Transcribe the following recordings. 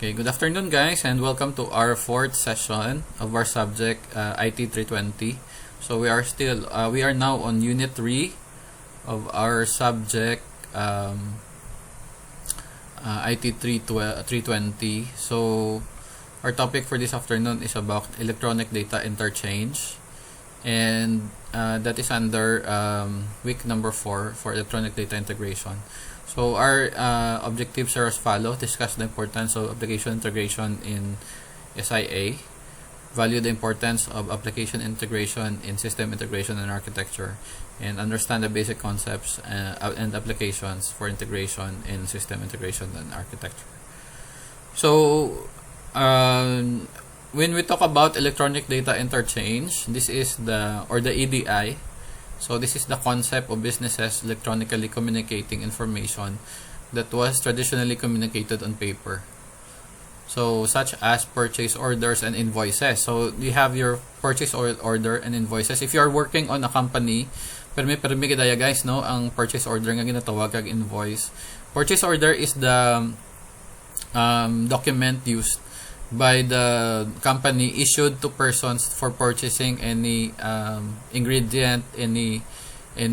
Okay, good afternoon guys and welcome to our fourth session of our subject IT 320. So we are now on unit 3 of our subject IT 320. So our topic for this afternoon is about electronic data interchange, and that is under week number 4 for electronic data integration. So our objectives are as follows: discuss the importance of application integration in SIA, value the importance of application integration in system integration and architecture, and understand the basic concepts and applications for integration in system integration and architecture. So when we talk about electronic data interchange, this is the EDI. So this is the concept of businesses electronically communicating information that was traditionally communicated on paper. So such as purchase orders and invoices. So you have your purchase order and invoices. If you are working on a company, permi kidaya guys, no, ang purchase order nga ginatawag kag invoice. Purchase order is the document used by the company, issued to persons for purchasing any ingredient, any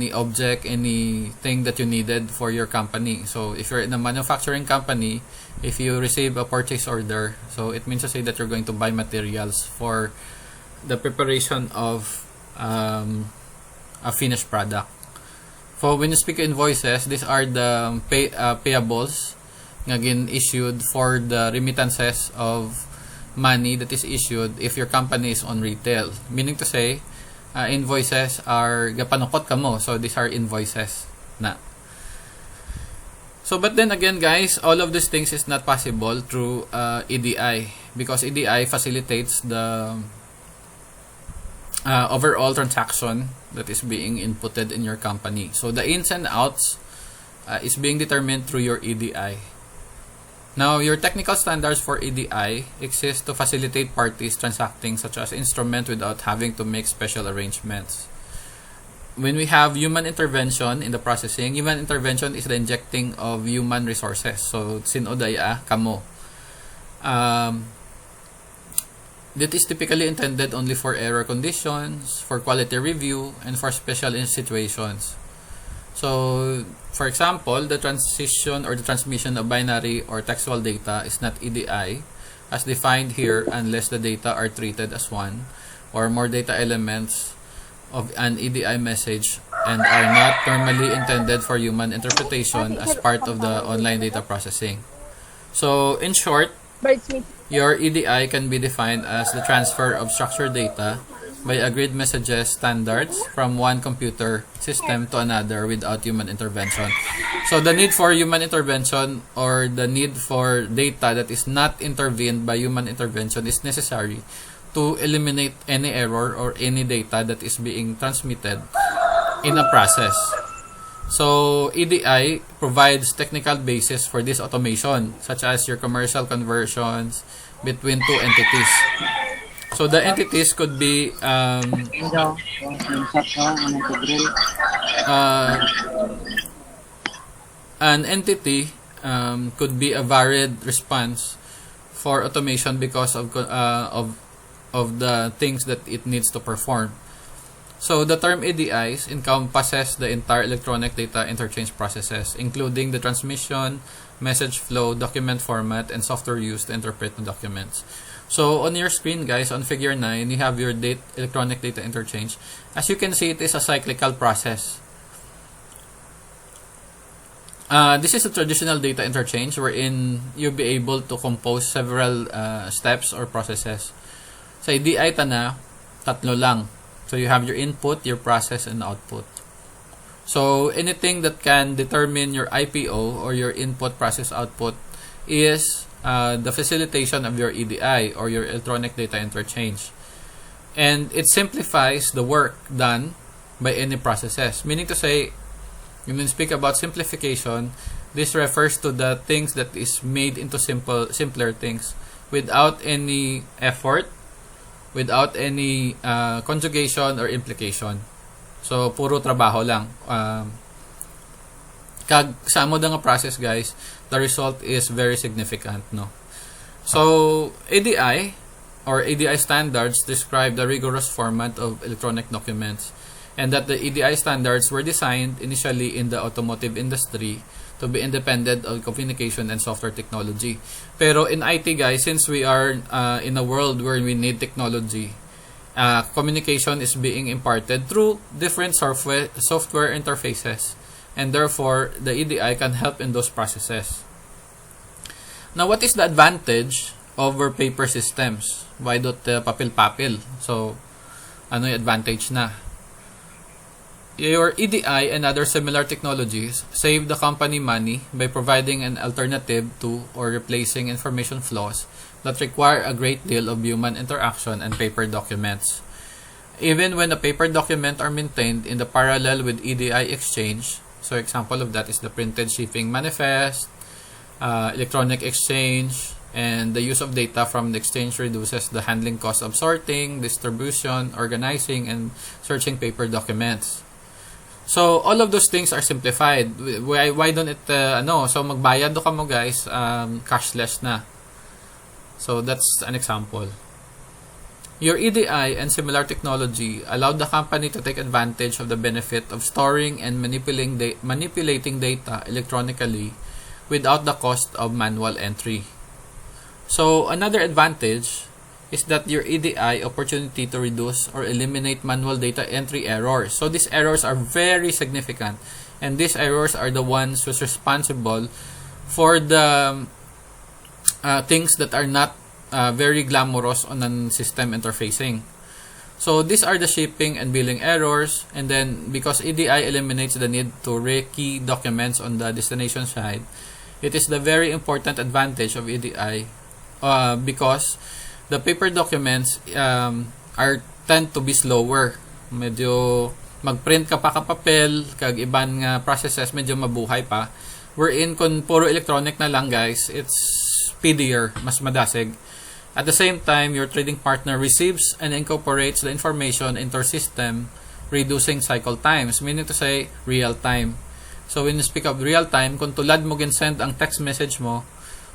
object, anything that you needed for your company. So if you're in a manufacturing company, if you receive a purchase order, so it means to say that you're going to buy materials for the preparation of a finished product. So when you speak invoices, these are the payables nga issued for the remittances of money that is issued if your company is on retail. Meaning to say, invoices are gapanukot kamo. So these are invoices na. So but then again guys, all of these things is not possible through EDI, because EDI facilitates the overall transaction that is being inputted in your company. So the ins and outs is being determined through your EDI. Now, your technical standards for EDI exist to facilitate parties transacting such as instrument without having to make special arrangements. When we have human intervention in the processing, human intervention is the injecting of human resources. So, sinodaya, kamo. That is typically intended only for error conditions, for quality review, and for special situations. So, for example, the transition or the transmission of binary or textual data is not EDI as defined here unless the data are treated as one or more data elements of an EDI message and are not normally intended for human interpretation as part of the online data processing. So, in short, your EDI can be defined as the transfer of structured data by agreed messages standards from one computer system to another without human intervention. So the need for human intervention, or the need for data that is not intervened by human intervention, is necessary to eliminate any error or any data that is being transmitted in a process. So EDI provides technical basis for this automation, such as your commercial conversions between two entities. So the entities could be an entity could be a varied response for automation because of the things that it needs to perform. So the term EDIs encompasses the entire electronic data interchange processes, including the transmission, message flow, document format, and software used to interpret the documents. So on your screen guys, on figure 9, you have your electronic data interchange. As you can see, it is a cyclical process. This is a traditional data interchange wherein you'll be able to compose several steps or processes. Sa EDI tana, tatlo lang. So you have your input, your process, and output. So anything that can determine your IPO or your input, process, output is the facilitation of your EDI or your electronic data interchange. And it simplifies the work done by any processes. Meaning to say, when we speak about simplification, this refers to the things that is made into simpler things without any effort, without any conjugation or implication. So, puro trabaho lang. Kag sa amo nga process guys, the result is very significant, no? So, ADI or ADI standards describe the rigorous format of electronic documents, and that the ADI standards were designed initially in the automotive industry to be independent of communication and software technology. Pero in IT, guys, since we are in a world where we need technology, communication is being imparted through different software interfaces, and therefore the EDI can help in those processes. Now, what is the advantage over paper systems? Why don't papel-papel? So, ano yung advantage na? Your EDI and other similar technologies save the company money by providing an alternative to or replacing information flows that require a great deal of human interaction and paper documents. Even when a paper document are maintained in the parallel with EDI exchange, so example of that is the printed shipping manifest, electronic exchange, and the use of data from the exchange reduces the handling cost of sorting, distribution, organizing, and searching paper documents. So, all of those things are simplified. Why don't it, so magbayad do ka mo guys, cashless na. So, that's an example. Your EDI and similar technology allowed the company to take advantage of the benefit of storing and manipulating data electronically without the cost of manual entry. So, another advantage is that your EDI opportunity to reduce or eliminate manual data entry errors. So, these errors are very significant, and these errors are the ones who's responsible for the things that are not very glamorous on a system interfacing. So, these are the shipping and billing errors, and then because EDI eliminates the need to rekey documents on the destination side, it is the very important advantage of EDI because the paper documents tend to be slower. Medyo magprint ka pa kapapel, kag iban nga processes medyo mabuhay pa. Wherein kung puro electronic na lang guys, it's speedier, mas madasig. At the same time, your trading partner receives and incorporates the information into our system, reducing cycle times, meaning to say real time. So when you speak of real time, kung tulad mo send ang text message mo,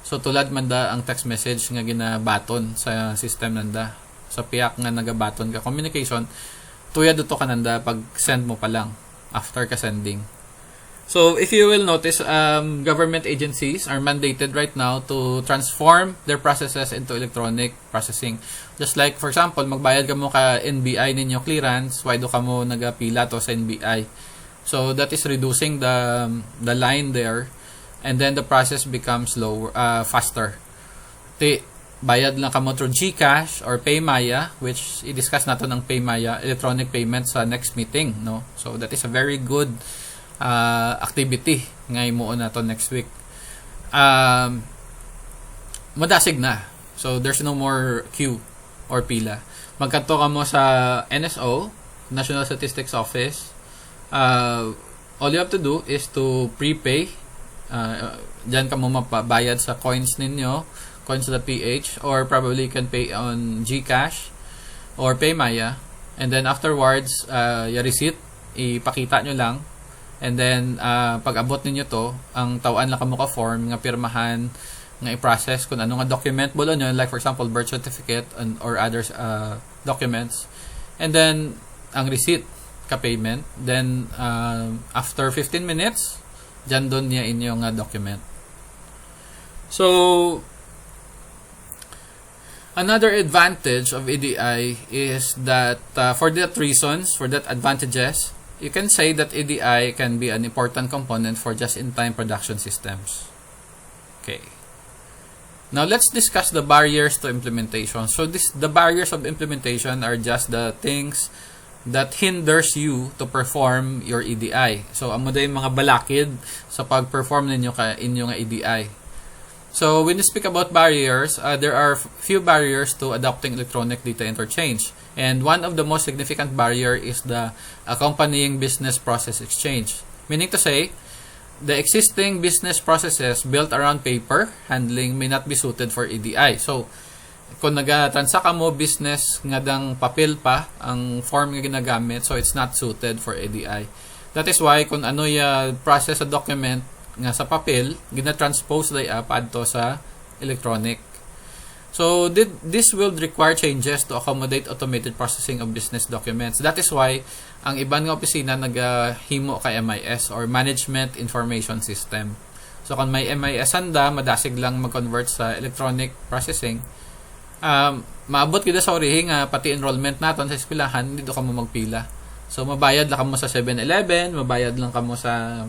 so tulad man da ang text message nga ginabaton sa system nanda. Sa piyak nga nagabaton ka communication, tuya dito ka nanda pag send mo pa lang after ka sending. So if you will notice, government agencies are mandated right now to transform their processes into electronic processing. Just like for example, magbayad ka mo ka NBI ninyo clearance, why do ka mo nagapila to sa NBI? So that is reducing the line there. And then the process becomes faster. Bayad lang kamo through GCash or PayMaya, which i-discuss nato ng PayMaya, electronic payment sa next meeting, no? So that is a very good activity ngay mo na to next week. Madasig na. So there's no more queue or pila. Magkanto ka mo sa NSO, National Statistics Office. All you have to do is to prepay. Diyan ka mo mapabayad sa coins ninyo, coins.ph, or probably you can pay on GCash or PayMaya, and then afterwards yung receipt ipakita nyo lang, and then pag abot ninyo to, ang tawaan lang kamo ka form nga pirmahan nga i-process kung ano nga document bulo nyo, like for example birth certificate or other documents, and then ang receipt ka payment, then after 15 minutes dyan doon niya inyong document. So, another advantage of EDI is that for that reasons, for that advantages, you can say that EDI can be an important component for just-in-time production systems. Okay. Now, let's discuss the barriers to implementation. So, the barriers of implementation are just the things that hinders you to perform your EDI. So, amo day mga balakid sa pag-perform ninyo inyo nga EDI. So, when you speak about barriers, there are few barriers to adopting electronic data interchange. And one of the most significant barrier is the accompanying business process exchange. Meaning to say, the existing business processes built around paper handling may not be suited for EDI. So, kung nag-transact mo business nga dang papel pa ang form nga ginagamit, so it's not suited for EDI. That is why kung ano yung process sa document nga sa papel, gina-transpose day up adto sa electronic. So this will require changes to accommodate automated processing of business documents. That is why ang iban nga opisina naghimo kay MIS or Management Information System. So kung may MIS handa, madasig lang mag-convert sa electronic processing. Maabot kita sa orihin nga pati enrollment naton sa eskwelahan, dito ka mo magpila. So mabayad lang kamo sa 7-Eleven, mabayad lang kamo sa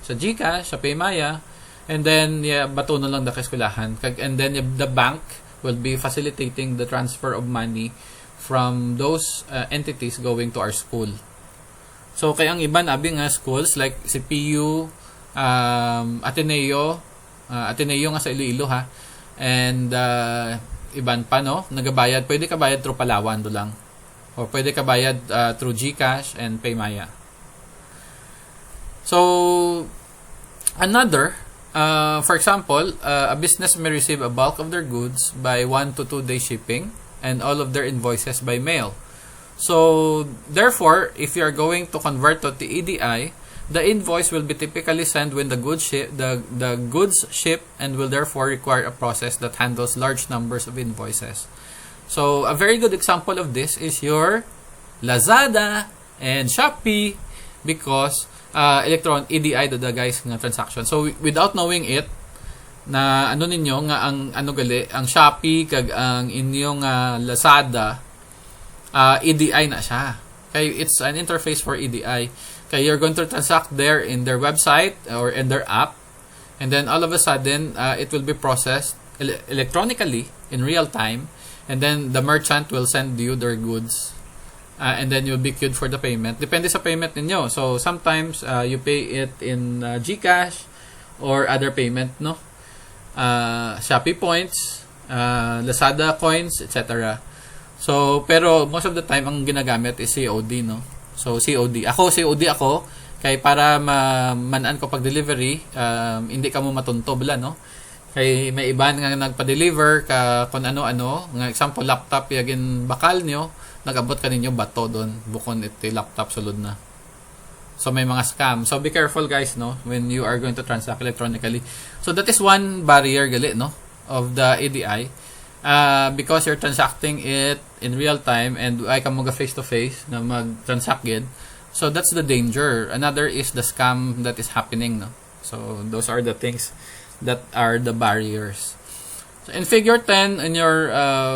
GCash, sa Paymaya, and then bato na lang da ka eskwelahan. And then the bank will be facilitating the transfer of money from those entities going to our school. So kaya ang iban abi nga schools like CPU, Ateneo nga sa Iloilo ha, and iban pa no, nagabayad, pwede ka bayad through Palawan do lang, or pwede ka bayad through GCash and Paymaya. So another, for example, a business may receive a bulk of their goods by 1 to 2 day shipping and all of their invoices by mail. So therefore, if you are going to convert to the EDI, the invoice will be typically sent when the goods ship and will therefore require a process that handles large numbers of invoices. So a very good example of this is your Lazada and Shopee, because EDI the guys nga transaction. So without knowing it, na ano ninyo nga ang ang Shopee kag ang inyong Lazada, EDI na siya. Okay, it's an interface for EDI. Okay, you're going to transact there in their website or in their app, and then all of a sudden it will be processed electronically in real time, and then the merchant will send you their goods, and then you'll be queued for the payment. Depende sa payment ninyo. So sometimes you pay it in GCash or other payment, no? Shopee points, Lazada coins, etc. So pero most of the time ang ginagamit is COD, no? So COD ako kay para manan ko pag delivery, hindi ka mo matuntob la, no? Kay may iban nga nagpa-deliver ka kung ano-ano, nga example laptop yagin bakal nyo, nagabot ka ninyo bato doon, bukon iti laptop sulod na. So may mga scam. So be careful guys, no, when you are going to transact electronically. So that is one barrier gali, no, of the EDI. Because you're transacting it in real time and ay ka mga face to face na mag-transact gid. So that's the danger. Another is the scam that is happening, no. So those are the things that are the barriers. So in figure 10 in your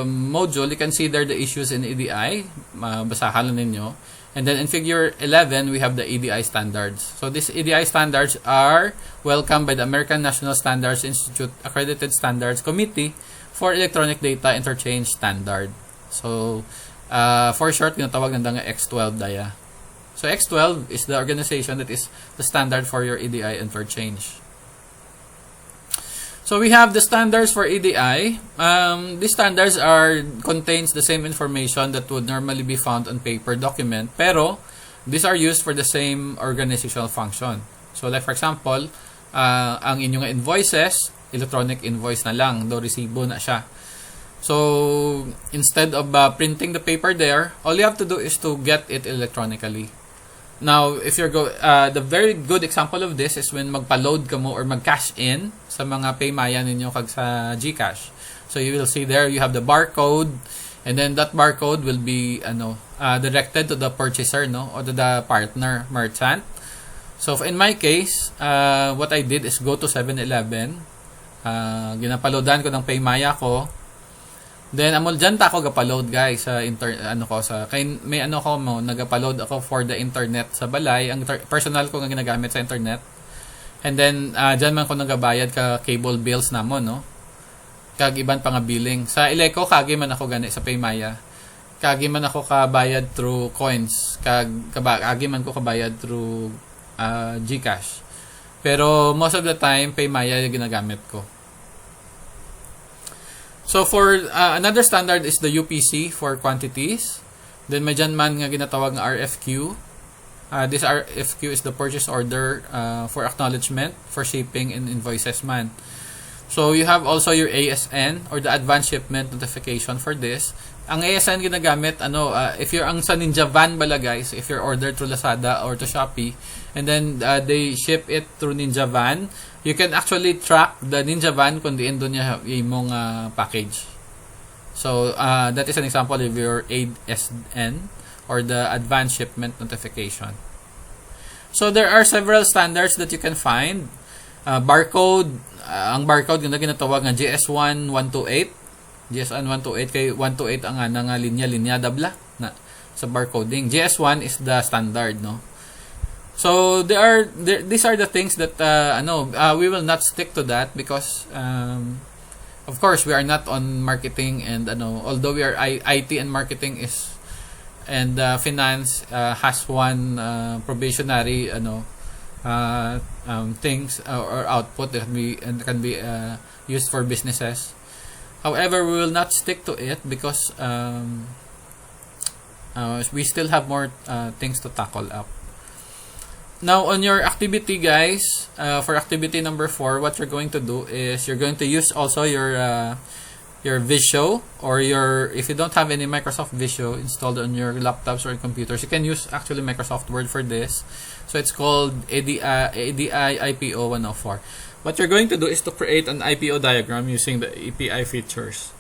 module, you can see there the issues in EDI. Basahan ninyo. And then in figure 11, we have the EDI standards. So these EDI standards are welcomed by the American National Standards Institute Accredited Standards Committee for Electronic Data Interchange Standard. So for short, ginatawag nanda nga X12 daya. So X12 is the organization that is the standard for your EDI interchange. So we have the standards for EDI. These standards contains the same information that would normally be found on paper document, pero these are used for the same organizational function. So like for example, ang inyong invoices, electronic invoice na lang, do resibo na siya. So instead of printing the paper there, all you have to do is to get it electronically. Now, if you're the very good example of this is when magpa-load ka mo or mag-cash in sa mga Paymaya ninyo kag sa GCash. So you will see there you have the barcode, and then that barcode will be directed to the purchaser, no, or to the partner merchant. So in my case, what I did is go to 7-Eleven, ginapaloadan ko ng Paymaya ko. Then amol dyan ta ako gapaload guys sa kay may nagapaload ako for the internet sa balay, ang personal ko nga ginagamit sa internet. And then dyan man ko nagabayad ka cable bills namon, no. Kag iban pa nga billing. Sa Ileco kagi man ako gani sa Paymaya. Kagi man ako kabayad through coins, kagi man ko kabayad through GCash. Pero most of the time Paymaya yung ginagamit ko. So for another standard is the UPC for quantities. Then may dyan man nga ginatawag ng RFQ. This RFQ is the purchase order for acknowledgement for shipping and invoices man. So you have also your ASN or the advanced shipment notification for this. Ang ASN ginagamit if you're ang sa Ninja Van bala guys, if you're ordered through Lazada or to Shopee, and then they ship it through Ninja Van, you can actually track the Ninja Van kung diin doon niya imong package. So that is an example of your ASN, or the Advanced Shipment Notification. So there are several standards that you can find. Barcode, ang barcode na ginatawag nga GS1 128. GS1 128 kay 128 ang nga linya dabla na sa barcoding. GS1 is the standard, no? So these are the things that we will not stick to that because of course we are not on marketing, and although we are IT and marketing is and finance has one probationary things or output that can be used for businesses. However, we will not stick to it because we still have more things to tackle up. Now, on your activity, guys, for activity number 4, what you're going to do is you're going to use also your Visio, or if you don't have any Microsoft Visio installed on your laptops or computers, you can use actually Microsoft Word for this. So it's called ADI IPO 104. What you're going to do is to create an IPO diagram using the API features.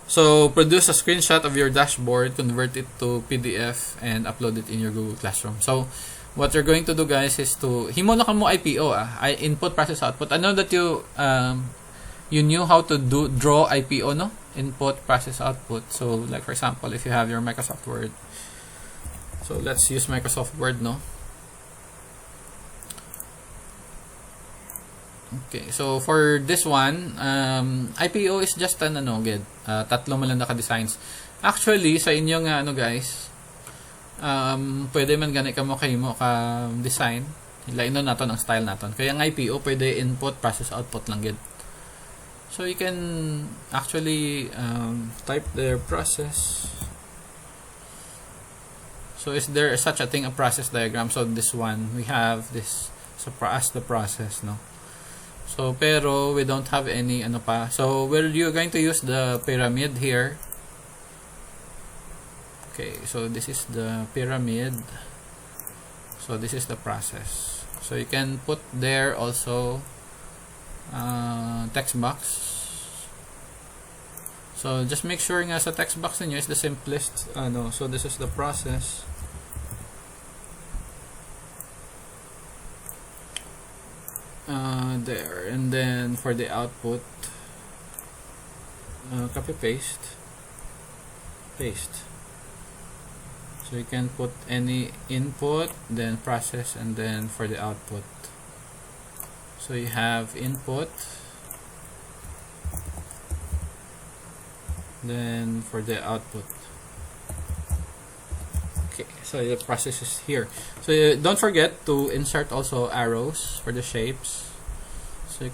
So produce a screenshot of your dashboard, convert it to PDF, and upload it in your Google Classroom. So what you're going to do, guys, is to himo na kamo IPO, input, process, output. I know that you knew how to draw IPO, no? Input, process, output. So like for example, if you have your Microsoft Word, so let's use Microsoft Word, no? Okay, so for this one, IPO is just an tatlo man lang naka-designs. Actually, sa inyo nga guys, pwede man gani kamo ka design. Ilaino naton ang style naton. Kaya ang IPO pwede input, process, output lang gid. So you can actually type their process. So is there such a thing, a process diagram? So this one, we have this as the process, no? So pero we don't have any pa. So you're going to use the pyramid here. Okay, so this is the pyramid. So this is the process. So you can put there also text box. So just make sure nga sa text box niyo is the simplest so this is the process. There, and then for the output, copy paste. So you can put any input, then process, and then for the output. So you have input, then for the output. Okay, so the process is here. So don't forget to insert also arrows for the shapes. So you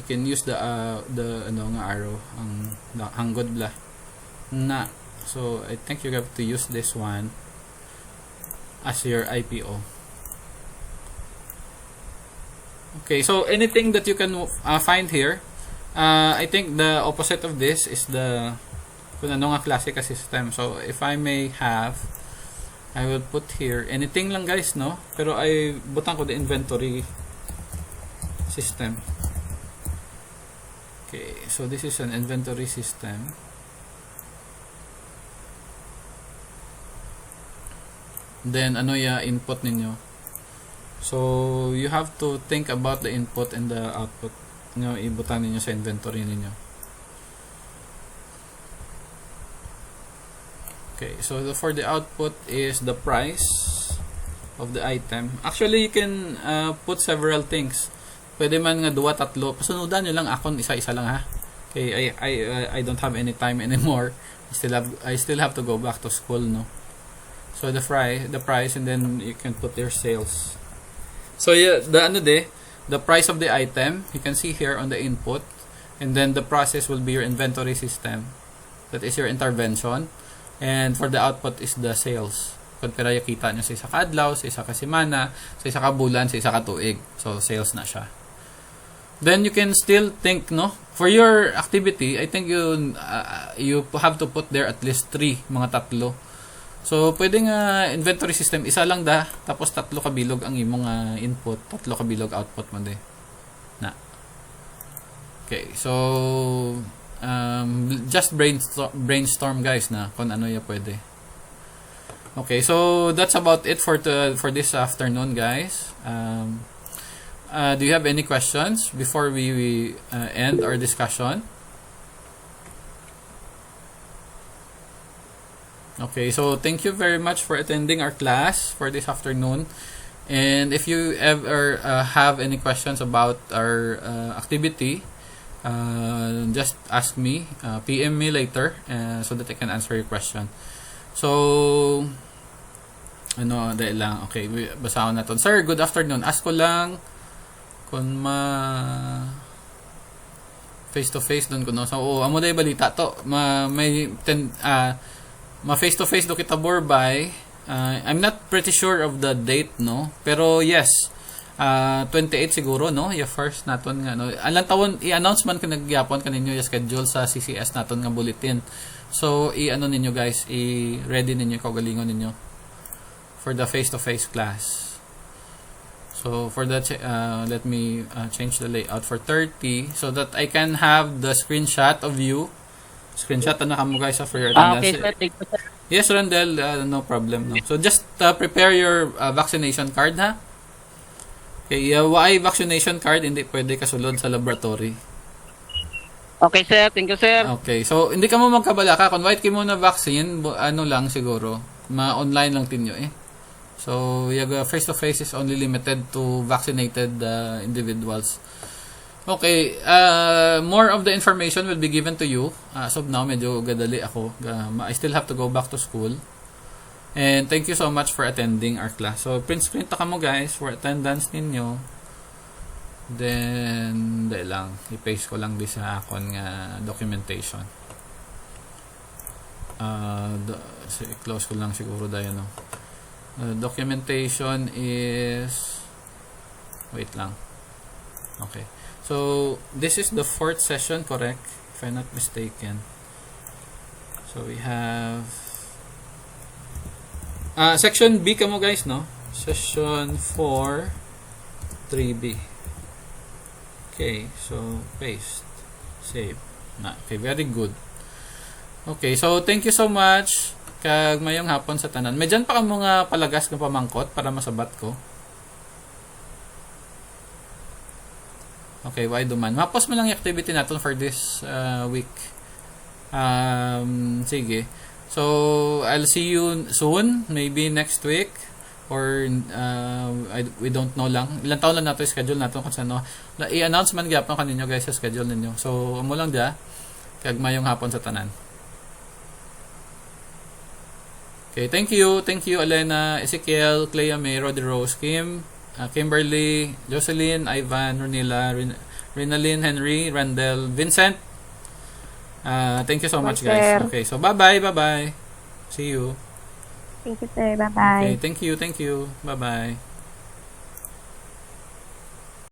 can use the arrow ang hanggod bla na. So I think you have to use this one as your IPO. Okay, so anything that you can find here, I think the opposite of this is the kung ano nga klase ka system. So if I may have, I will put here anything lang, guys, no? Pero ay butang ko the inventory system. Okay, so this is an inventory system. Then input ninyo. So you have to think about the input and the output nyo ibutan ninyo sa inventory ninyo. Okay, so for the output is the price of the item. Actually, you can put several things. Pwede man nga 2, 3. Pasunudan nyo lang akon isa-isa lang, ha. Okay, I don't have any time anymore. I still have to go back to school, no. So the price, and then you can put your sales. So yeah, the price of the item you can see here on the input, and then the process will be your inventory system. That is your intervention, and for the output is the sales. Kung pera kita nyo sa isa ka adlaw, sa isa ka semana, sa isa ka bulan, sa isa ka tuig. So sales na siya. Then you can still think, no, for your activity, I think you have to put there at least 3, mga 3. So pwedeng inventory system isa lang tapos 3 kabilog ang imong input, 3 kabilog output mo na. Okay, so just brainstorm guys na kung ano ya pwede. Okay, so that's about it for this afternoon, guys. Do you have any questions before we end our discussion? Okay, so thank you very much for attending our class for this afternoon. And if you ever have any questions about our activity, just ask me, PM me later so that I can answer your question. So, dahil lang. Okay, basahan na to. Sir, good afternoon. Ask ko lang kung face-to-face doon ko, no? So, amo dahil balita to. Face-to-face do kita borbay. I'm not pretty sure of the date, no? Pero yes, 28 siguro, no? Yung first naton nga, no? Alang tawon, i-announce man ka nagyapon kaninyo yung schedule sa CCS naton nga bulletin. So, ninyo guys, i-ready ninyo, kaugalingon ninyo for the face-to-face class. So, for that, let me change the layout for 30 so that I can have the screenshot of you. Screenshot na kamo guys for your attendance. Okay, sir. Yes, Randel, no problem. No. So, just prepare your vaccination card, ha? Okay, why vaccination card? Hindi pwede kasulod sa laboratory. Okay, sir. Thank you, sir. Okay, so hindi ka mo magkabala ka. Kung white mo na vaccine, lang siguro. Ma-online lang tinyo eh. So, yung face-to-face is only limited to vaccinated individuals. Okay, more of the information will be given to you. As of now, medyo gadali ako. I still have to go back to school. And thank you so much for attending our class. So, print screen ta mo guys for attendance ninyo. Then, dahil lang. I-paste ko lang di sa akon nga documentation. Close ko lang siguro dahil, no? Documentation is... Wait lang. Okay. So, this is the 4th session, correct? If I'm not mistaken. So, we have... section B ka mo guys, no? Session 4, 3B. Okay, so, paste. Save. Okay, very good. Okay, so, thank you so much. Kag mayong hapon sa tanan. Medyan pa ka mga palagas ng pamangkot para masabat ko. Okay, why duman? Mapos mo lang yung activity natin for this week. Sige. So, I'll see you soon. Maybe next week. Or, we don't know lang. Ilang taon lang natin yung schedule natin kung saan. I-announce man gyapon kaninyo guys sa schedule ninyo. So, mo lang dia. Kag mayong hapon sa tanan. Okay, thank you. Thank you, Elena, Ezekiel, Clea May, Rodi Rose, Kim, Kimberly, Jocelyn, Ivan, Ronila, Rinalyn, Henry, Randall, Vincent. Thank you so much, guys. Okay, so bye-bye, bye-bye. See you. Thank you, sir. Bye-bye. Okay, thank you. Bye-bye.